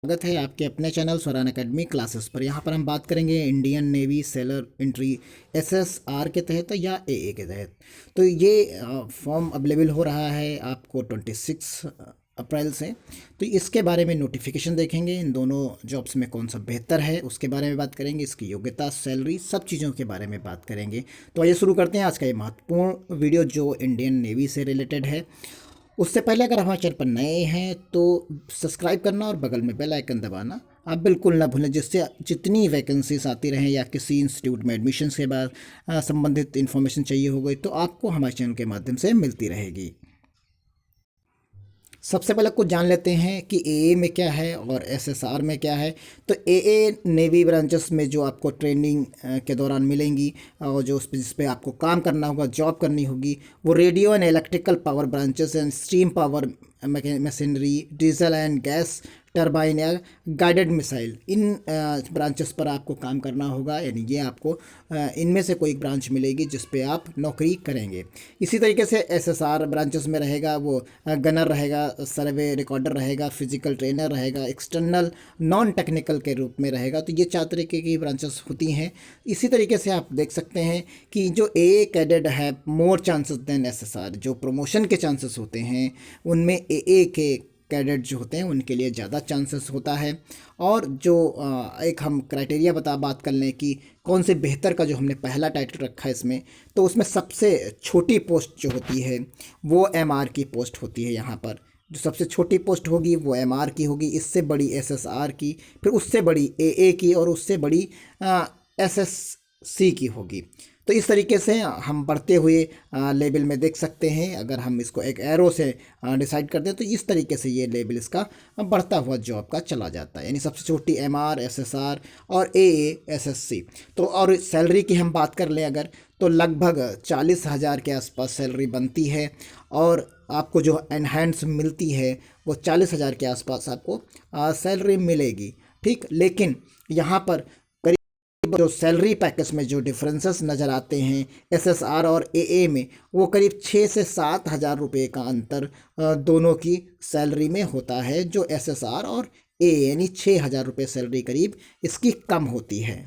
स्वागत है आपके अपने चैनल स्वरान अकेडमी क्लासेस पर। यहाँ पर हम बात करेंगे Indian navy seller entry SSR के तहत या एए के तहत। तो ये फॉर्म अवेलेबल हो रहा है आपको 26 अप्रैल से। तो इसके बारे में नोटिफिकेशन देखेंगे, इन दोनों जॉब्स में कौन सा बेहतर है उसके बारे में बात करेंगे, इसकी योग्यता, सैलरी, सब चीज़ों के बारे में बात करेंगे। तो आइए शुरू करते हैं आज का ये महत्वपूर्ण वीडियो जो इंडियन नेवी से रिलेटेड है। उससे पहले अगर हमारे चैनल पर नए हैं तो सब्सक्राइब करना और बगल में बेल आइकन दबाना आप बिल्कुल ना भूलें, जिससे जितनी वैकेंसीज आती रहें या किसी इंस्टीट्यूट में एडमिशन के बाद संबंधित इन्फॉर्मेशन चाहिए हो गई तो आपको हमारे चैनल के माध्यम से मिलती रहेगी। सबसे पहले कुछ जान लेते हैं कि एए में क्या है और एसएसआर में क्या है। तो एए नेवी ब्रांचेस में जो आपको ट्रेनिंग के दौरान मिलेंगी और जो जिस पे आपको काम करना होगा, जॉब करनी होगी, वो radio and electrical power branches and steam power machinery, diesel and gas turbine या गाइडेड मिसाइल, इन ब्रांचेस पर आपको काम करना होगा। यानी ये आपको इनमें से कोई एक ब्रांच मिलेगी जिस पे आप नौकरी करेंगे। इसी तरीके से एसएसआर ब्रांचेस में रहेगा वो गनर रहेगा, सर्वे रिकॉर्डर रहेगा, फिजिकल ट्रेनर रहेगा, एक्सटर्नल नॉन टेक्निकल के रूप में रहेगा। तो ये 4 तरीके की ब्रांचेस होती हैं। इसी तरीके से आप देख सकते हैं कि जो ए कैडेट है मोर चांसेस देन एसएसआर, जो प्रमोशन के चांसेस होते हैं उनमें ए के कैडेट जो होते हैं उनके लिए ज़्यादा चांसेस होता है। और जो एक हम क्राइटेरिया बात कर लें कि कौन से बेहतर का जो हमने पहला टाइटल रखा है इसमें, तो उसमें सबसे छोटी पोस्ट जो होती है वो एमआर की पोस्ट होती है। यहाँ पर जो सबसे छोटी पोस्ट होगी वो एमआर की होगी, इससे बड़ी एसएसआर की, फिर उससे बड़ी एए की और उससे बड़ी एसएससी की होगी। तो इस तरीके से हम बढ़ते हुए लेवल में देख सकते हैं। अगर हम इसको एक एरो से डिसाइड कर दें तो इस तरीके से ये लेवल इसका बढ़ता हुआ जॉब का चला जाता है। यानी सबसे छोटी एमआर, एसएसआर और एए, एसएससी। तो और सैलरी की हम बात कर लें अगर, तो लगभग 40,000 के आसपास सैलरी बनती है और आपको जो एनहेंस मिलती है वो 40,000 के आसपास आपको सैलरी मिलेगी। ठीक, लेकिन यहाँ पर जो सैलरी पैकेज में जो डिफरेंसेस नज़र आते हैं एसएसआर और एए में, वो करीब 6 से 7 हज़ार रुपये का अंतर दोनों की सैलरी में होता है। जो एसएसआर और ए यानी 6,000 रुपये सैलरी करीब इसकी कम होती है।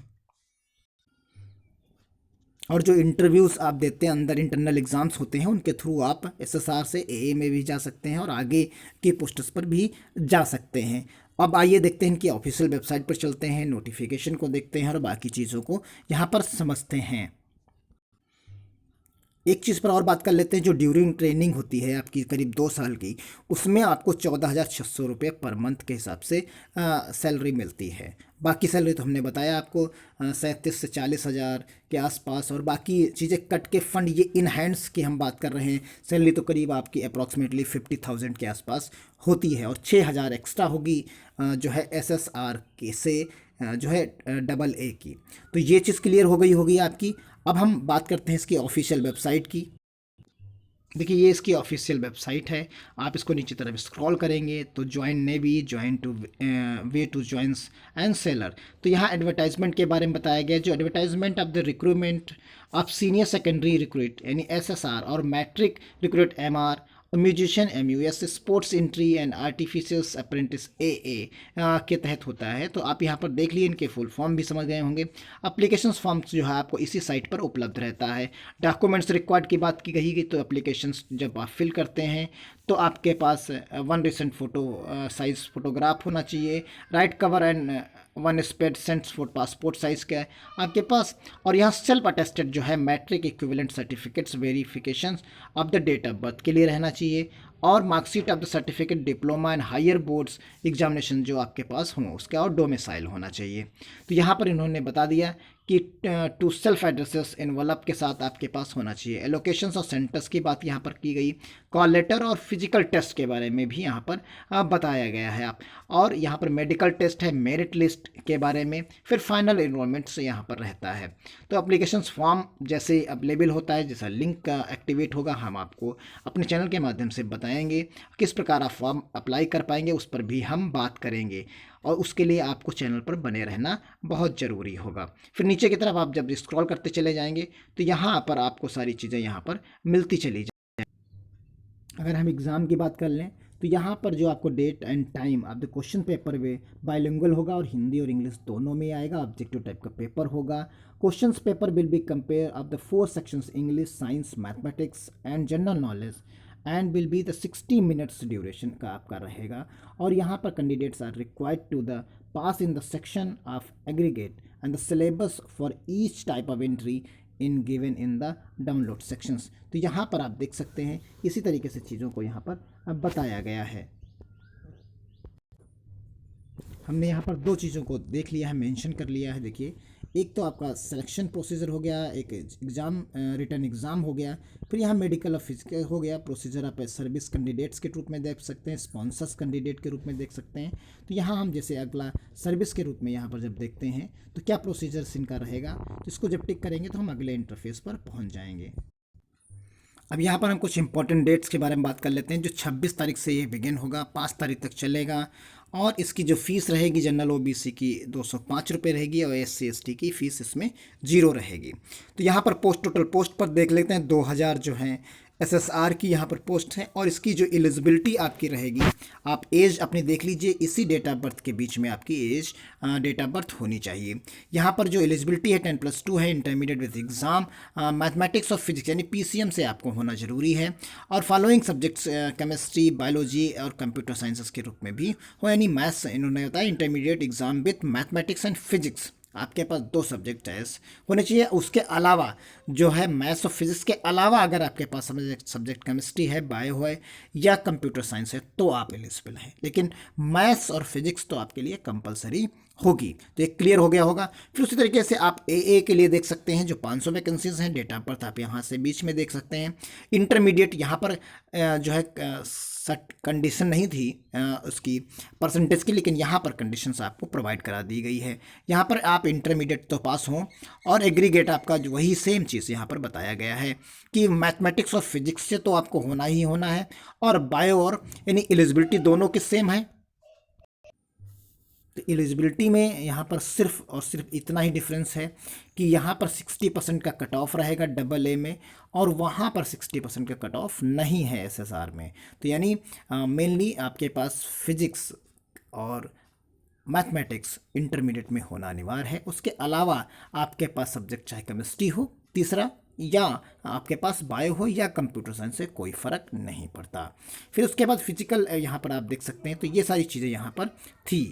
और जो इंटरव्यूज़ आप देते हैं, अंदर इंटरनल एग्ज़ाम्स होते हैं, उनके थ्रू आप एसएसआर से एए में भी जा सकते हैं और आगे की पोस्ट्स पर भी जा सकते हैं। अब आइए देखते हैं कि ऑफिशियल वेबसाइट पर चलते हैं, नोटिफिकेशन को देखते हैं और बाकी चीज़ों को यहाँ पर समझते हैं। एक चीज़ पर और बात कर लेते हैं, जो ड्यूरिंग ट्रेनिंग होती है आपकी करीब 2 साल की, उसमें आपको 14,600 रुपये पर मंथ के हिसाब से सैलरी मिलती है। बाकी सैलरी तो हमने बताया आपको 37 से 40,000 के आसपास, और बाकी चीज़ें कट के फंड, ये इन हैंड्स की हम बात कर रहे हैं। सैलरी तो करीब आपकी अप्रॉक्सीमेटली 50,000 के आसपास होती है और 6,000 एक्स्ट्रा होगी जो है एसएसआर के से जो है डबल ए की। तो ये चीज़ क्लियर हो गई होगी आपकी। अब हम बात करते हैं इसकी ऑफिशियल वेबसाइट की। देखिए ये इसकी ऑफिशियल वेबसाइट है। आप इसको नीचे तरफ स्क्रॉल करेंगे तो join navy, join to way to joins and sailor. तो यहाँ एडवर्टाइजमेंट के बारे में बताया गया, जो advertisement of the recruitment of senior secondary recruit यानी एसएसआर और matric recruit MR, musician MUS, sports entry and artificial apprentice AA के तहत होता है। तो आप यहाँ पर देख लिए, इनके फुल फॉर्म भी समझ गए होंगे। अप्लीकेशंस फॉर्म्स जो है आपको इसी साइट पर उपलब्ध रहता है। डॉक्यूमेंट्स रिक्वायर्ड की बात की गई तो एप्लीकेशंस जब आप फिल करते हैं तो आपके पास 1 रिसेंट फोटो साइज फोटोग्राफ होना चाहिए, right cover and 1 spade cents for passport size का है आपके पास। और यहाँ सेल्फ अटेस्टेड जो है matric equivalent certificates verification of the date of birth के लिए रहना चाहिए, और marksheet of the certificate diploma and higher boards examination जो आपके पास हो उसका और डोमिसाइल होना चाहिए। तो यहाँ पर इन्होंने बता दिया कि टू सेल्फ एड्रेसेस एनवलप के साथ आपके पास होना चाहिए। एलोकेशंस और सेंटर्स की बात यहाँ पर की गई। कॉल लेटर और फिजिकल टेस्ट के बारे में भी यहाँ पर बताया गया है आप। और यहाँ पर मेडिकल टेस्ट है, मेरिट लिस्ट के बारे में, फिर फाइनल एनरोलमेंट से यहाँ पर रहता है। तो एप्लीकेशन फॉर्म जैसे अवेलेबल होता है, जैसा लिंक का एक्टिवेट होगा हम आपको अपने चैनल के माध्यम से बताएंगे। किस प्रकार आप फॉर्म अप्लाई कर पाएंगे उस पर भी हम बात करेंगे, और उसके लिए आपको चैनल पर बने रहना बहुत ज़रूरी होगा। फिर नीचे की तरफ आप जब स्क्रॉल करते चले जाएंगे तो यहाँ पर आपको सारी चीज़ें यहाँ पर मिलती चली जाएंगी। अगर हम एग्ज़ाम की बात कर लें तो यहाँ पर जो आपको date and time of the question paper वे बाइलिंगुअल होगा और हिंदी और इंग्लिश दोनों में आएगा। ऑब्जेक्टिव टाइप का पेपर होगा। Questions paper will be compare of the 4 sections English, science, mathematics and general knowledge and will be the 60 minutes duration का आपका रहेगा। और यहाँ पर candidates are required to the pass in the section of aggregate and the syllabus for each type of entry in given in the download sections. तो यहाँ पर आप देख सकते हैं इसी तरीके से चीज़ों को यहाँ पर बताया गया है। हमने यहाँ पर दो चीज़ों को देख लिया है, मेंशन कर लिया है। देखिए, एक तो आपका सिलेक्शन प्रोसीजर हो गया, एक एग्ज़ाम रिटर्न एग्ज़ाम हो गया, फिर यहाँ मेडिकल और फिजिकल हो गया। प्रोसीजर आप सर्विस कैंडिडेट्स के रूप में देख सकते हैं, स्पॉन्सर्स कैंडिडेट के रूप में देख सकते हैं। तो यहाँ हम जैसे अगला सर्विस के रूप में यहाँ पर जब देखते हैं तो क्या प्रोसीजर्स इनका रहेगा, तो इसको जब टिक करेंगे तो हम अगले इंटरफेस पर पहुँच जाएंगे। अब यहाँ पर हम कुछ इंपॉर्टेंट डेट्स के बारे में बात कर लेते हैं। जो 26 तारीख से ये बिगिन होगा, 5 तारीख तक चलेगा। और इसकी जो फ़ीस रहेगी जनरल ओबीसी की 205 रुपये रहेगी और SC ST की फ़ीस इसमें 0 रहेगी। तो यहाँ पर पोस्ट, टोटल पोस्ट पर देख लेते हैं। 2000 जो हैं SSR की यहाँ पर पोस्ट है। और इसकी जो एलिजिबिलिटी आपकी रहेगी, आप एज अपनी देख लीजिए, इसी डेट ऑफ बर्थ के बीच में आपकी एज डेट ऑफ बर्थ होनी चाहिए। यहाँ पर जो एलिजिबिलिटी है 10+2 है, इंटरमीडिएट विद एग्ज़ाम, मैथमेटिक्स और फिजिक्स यानी PCM से आपको होना ज़रूरी है। और फॉलोइंग सब्जेक्ट्स केमिस्ट्री, बायोलॉजी और कंप्यूटर साइंसेस के रूप में भी हो, यानी मैथ्स इन्होंने बताया intermediate exam with mathematics and physics. आपके पास 2 सब्जेक्ट चॉइस होने चाहिए। उसके अलावा जो है मैथ्स और फिजिक्स के अलावा अगर आपके पास सब्जेक्ट केमिस्ट्री है, बायो है या कंप्यूटर साइंस है तो आप एलिजिबल हैं। लेकिन मैथ्स और फिजिक्स तो आपके लिए कंपलसरी होगी। तो एक क्लियर हो गया होगा। फिर उसी तरीके से आप AA के लिए देख सकते हैं जो 500 वैकेंसीज हैं। डेट ऑफ बर्थ आप यहाँ से बीच में देख सकते हैं। इंटरमीडिएट यहाँ पर जो है सट कंडीशन नहीं थी उसकी परसेंटेज की, लेकिन यहाँ पर कंडीशंस आपको प्रोवाइड करा दी गई है। यहाँ पर आप इंटरमीडिएट तो पास हों और एग्रीगेट आपका जो वही सेम चीज़ यहाँ पर बताया गया है कि मैथमेटिक्स और फिजिक्स से तो आपको होना ही होना है। और बायो और यानी एलिजिबिलिटी दोनों की सेम है। तो एलिजिबिलिटी में यहाँ पर सिर्फ और सिर्फ इतना ही डिफरेंस है कि यहाँ पर 60% का कट ऑफ रहेगा AA में और वहाँ पर 60% का कट ऑफ नहीं है SSR में। तो यानी मेनली आपके पास फिजिक्स और मैथमेटिक्स इंटरमीडिएट में होना अनिवार्य है। उसके अलावा आपके पास सब्जेक्ट चाहे केमिस्ट्री हो तीसरा, या आपके पास बायो हो या कंप्यूटर साइंस से कोई फ़र्क नहीं पड़ता। फिर उसके बाद फिजिकल यहाँ पर आप देख सकते हैं। तो ये सारी चीज़ें यहाँ पर थी।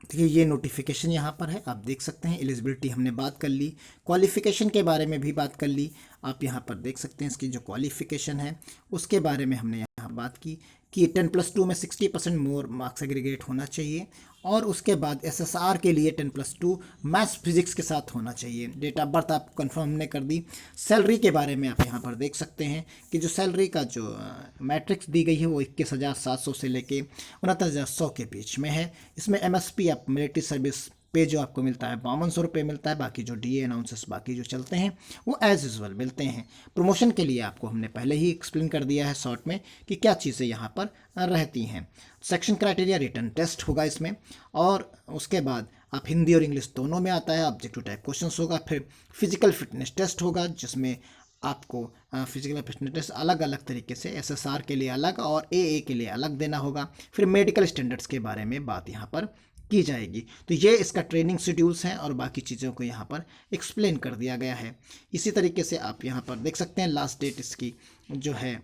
देखिए, ये नोटिफिकेशन यहाँ पर है, आप देख सकते हैं। एलिजिबिलिटी हमने बात कर ली, क्वालिफ़िकेशन के बारे में भी बात कर ली। आप यहाँ पर देख सकते हैं इसकी जो क्वालिफ़िकेशन है उसके बारे में हमने यहाँ बात की कि 10+2 में 60% मोर मार्क्स एग्रीगेट होना चाहिए। और उसके बाद SSR के लिए 10+2 मैथ्स फिजिक्स के साथ होना चाहिए। डेट ऑफ बर्थ आप कंफर्म हमने कर दी। सैलरी के बारे में आप यहाँ पर देख सकते हैं कि जो सैलरी का जो मैट्रिक्स दी गई है वो 21,700 से लेके 69,100 के बीच में है। इसमें MSP आप मिलिट्री सर्विस पे जो आपको मिलता है 5200 रुपये मिलता है। बाकी जो DA अनाउंसेस बाकी जो चलते हैं वो एज यूजल मिलते हैं। प्रमोशन के लिए आपको हमने पहले ही एक्सप्लेन कर दिया है शॉर्ट में कि क्या चीज़ें यहाँ पर रहती हैं। सेक्शन क्राइटेरिया रिटर्न टेस्ट होगा इसमें। और उसके बाद आप हिंदी और इंग्लिश दोनों में आता है। ऑब्जेक्टिव टाइप क्वेश्चंस होगा। फिर फिजिकल फिटनेस टेस्ट होगा जिसमें आपको फिजिकल फिटनेस टेस्ट अलग अलग तरीके से SSR के लिए अलग और AA के लिए अलग देना होगा। फिर मेडिकल स्टैंडर्ड्स के बारे में बात यहाँ पर की जाएगी। तो ये इसका ट्रेनिंग शेड्यूल्स हैं और बाकी चीज़ों को यहाँ पर एक्सप्लेन कर दिया गया है। इसी तरीके से आप यहाँ पर देख सकते हैं लास्ट डेट इसकी जो है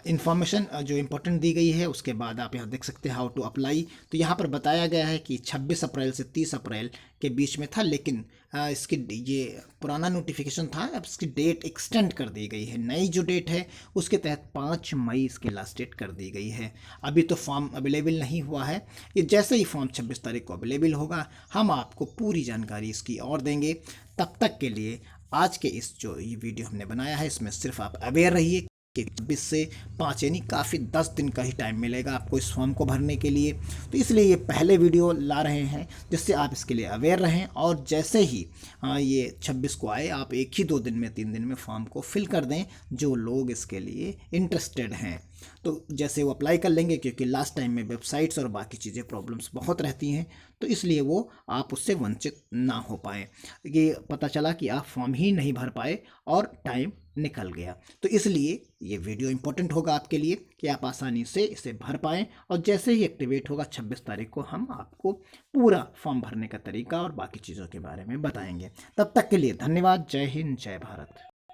इन्फॉर्मेशन जो इम्पोर्टेंट दी गई है। उसके बाद आप यहाँ देख सकते हैं हाउ टू अप्लाई। तो यहाँ पर बताया गया है कि 26 अप्रैल से 30 अप्रैल के बीच में था, लेकिन इसकी ये पुराना नोटिफिकेशन था, अब इसकी डेट एक्सटेंड कर दी गई है। नई जो डेट है उसके तहत 5 मई इसकी लास्ट डेट कर दी गई है। अभी तो फॉर्म अवेलेबल नहीं हुआ है। ये जैसे ही फॉर्म 26 तारीख को अवेलेबल होगा हम आपको पूरी जानकारी इसकी और देंगे। तब तक के लिए आज के इस जो ये वीडियो हमने बनाया है इसमें सिर्फ आप अवेयर रहिए कि 26 से 5 यानी काफ़ी 10 दिन का ही टाइम मिलेगा आपको इस फॉर्म को भरने के लिए। तो इसलिए ये पहले वीडियो ला रहे हैं जिससे आप इसके लिए अवेयर रहें। और जैसे ही ये 26 को आए आप 1 ही 2 दिन में 3 दिन में फॉर्म को फिल कर दें जो लोग इसके लिए इंटरेस्टेड हैं। तो जैसे वो अप्लाई कर लेंगे, क्योंकि लास्ट टाइम में वेबसाइट्स और बाकी चीज़ें प्रॉब्लम्स बहुत रहती हैं, तो इसलिए वो आप उससे वंचित ना हो पाए। ये पता चला कि आप फॉर्म ही नहीं भर पाए और टाइम निकल गया। तो इसलिए ये वीडियो इंपॉर्टेंट होगा आपके लिए कि आप आसानी से इसे भर पाएँ, और जैसे ही एक्टिवेट होगा 26 तारीख को हम आपको पूरा फॉर्म भरने का तरीका और बाकी चीज़ों के बारे में बताएंगे। तब तक के लिए धन्यवाद। जय हिंद, जय भारत।